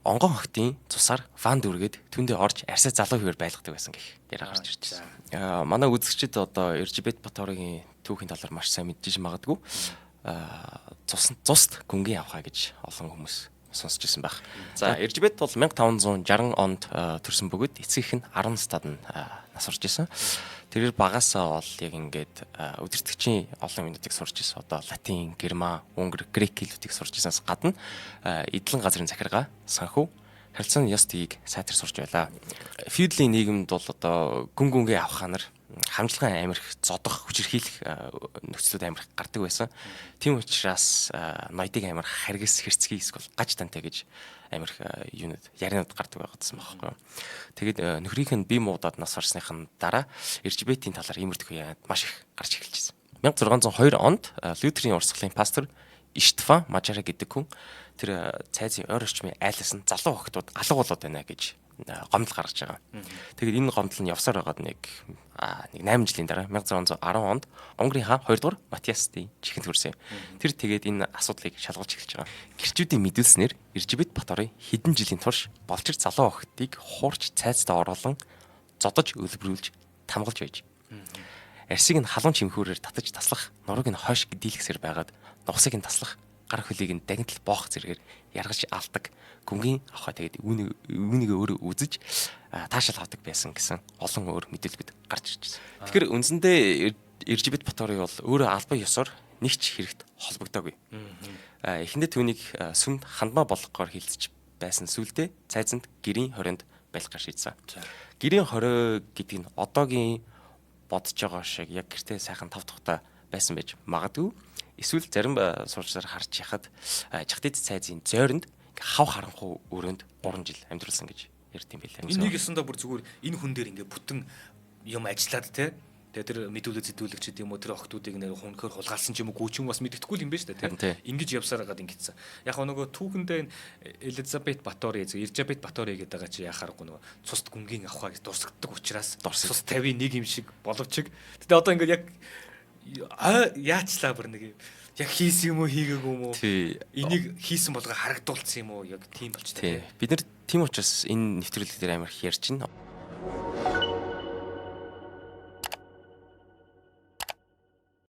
онгон хогтын цусаар ван дүргээд түндээ орж арсаа залуу хിവэр байлгадаг байсан гэх яриа гарч ирж байна. Манай үзэгчид одоо Эржибет Баторын түүхийн талаар маш сайн мэдчихэж магадгүй. Цуст гүнгийн авхаа гэж олон хүмүүс сонсч ирсэн байх. За Эржибет бол 1560 онд төрсэн бөгөөд эцгийнх нь 10 настад нь нас орж исэн. Тэрээр багасаа бол яг ингээд удирдгчийн олон юмнуудыг сурч ирсэн. Одоо латин, герман, унгар, грек хэлүүдийг сурч ирсэнээс гадна эдлэн газрын захиргаа, санхүү, харилцааны ёс тгийг сайтар сурч байлаа. Фьюдлийн нийгэмд бол одоо гүн гүнгээ авах нар хамжлагын амирх, зодох, хүчирхийлэх нөхцлүүд амирх гардаг байсан. Тийм учраас ноёдыг амирх, харгас, хэрцгий эсвэл гаж тантай гэж амирх юунууд яринууд гардаг байгаадсан байхгүй юу. Тэгээд нөхрийнх нь бие муудаад нас орсныхын дараа Эржибетийн талаар иймэрдэх яриад маш их гарч эхэлжсэн. 1602 онд Лютерийн урсгалын пастор Иштфан Мажара гэдэг хүн тэр цайзын ойр орчмын айлаас нь залуу охтууд алга болоод байна гэж гомдол гаргаж байгаа. Тэгээд энэ гомдол нь явсаар байгаад нэг 8 жилийн дараа 1610 онд Унгарын хаан 2 дугаар Матиастын чихэнд хүрсэн. Тэр тэгээд энэ асуудлыг шалгуулж эхэлж байгаа. Гэрчүүдийн мэдүүлснээр Эржибет Баторын хэдэн жилийн турш болчир залуу охтыг хуурч цайцтай оруулан зодож өлбрүүлж тамгалж байж. Арсыг нь халуун чимхүүрээр татаж таслах, нурууг нь хойш дийлгэсээр байгаад нугасыг нь таслах, гар хөлийг нь дагнтал боох зэрэгээр яргаж алдаг. Гүнгийн авахаа тэгээд үүнийг өөрөө үзэж таашаал авдаг байсан гэсэн олон өөр мэдээлэлүүд гарч ирж байна. Тэгэхээр үндсэндээ Эржибет Баторын бол өөрөө албан ёсоор нэг ч хэрэгт холбогдоогүй. Эхэндээ түүнийг сүмд хандмаа болгохоор хилцэж байсан сүлдээ цайзанд гэрийн хорионд байлгах шийдсэн. Гэрийн хорой гэдэг нь одоогийн бодож байгаа шиг яг гэртээ сайхан тав тухтай байсан байж магадгүй. Эсвэл зарим сурчсаар харж яхад Жахтид цайзын зойронд хав харанхуй өрөөнд 3 жил амьдруулсан гэж ярьд юм билээ. Энийг ясандаа бүр зүгээр энэ хүн дээр ингээ бүтэн юм ажиллаад те. Тэгээ тэр мэдүүлэг зэдүүлэгч гэдэг юм уу тэр охтуудыг нэр хөнхөр хулгаалсан ч юм уу гүч юм бас мэддэхгүй юм байна шүү дээ те. Ингэж явсаар хагаад ингэсэн. Яг нөгөө түүхэндээ Элизабет Батори Эржибет Батори гэдэг байгаа чи яхааргүй нөгөө цуст гүнгийн авахаа гэж дурсагддаг учраас цус 51 юм шиг боловчиг. Тэгтээ одоо ингээ яг яачлаа бүр нэг яг хийсэн юм уу хийгээгүй юм уу энийг хийсэн болгоо харагдуулсан юм уу яг тийм болч таа. Бид нар тийм учраас энэ нэвтрүүлэг дээр амар их ярьж байна.